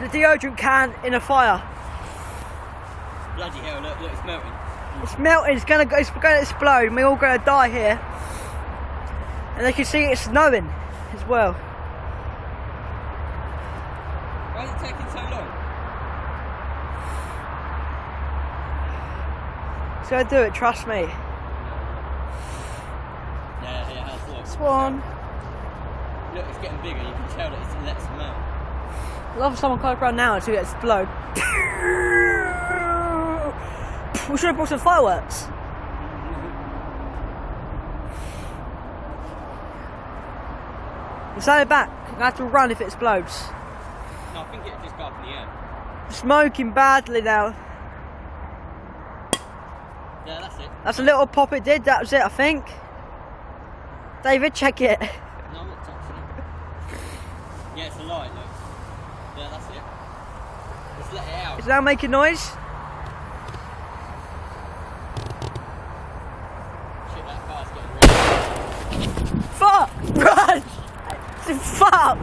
a deodorant can in a fire. Bloody hell, look, it's melting. It's melting, it's going to explode, and we're all going to die here. And they can see it's snowing as well. Why is it taking so long? It's going to do it, trust me. Yeah, it has, look. Swan. Look, it's getting bigger, you can tell that it's let some out. I love if someone comes around now until it explodes. We should have brought some fireworks. Send it back. I have to run if it explodes. No, I think it'll just go up in the air. Smoking badly now. Yeah, that's it. That's a little pop it did, that was it I think. David, check it. No, I'm not touching it. Yeah, it's a light, look. Yeah, that's it. Just let it out. Is it now making noise? Shit, that car's getting red. Fuck! Run! Fuck!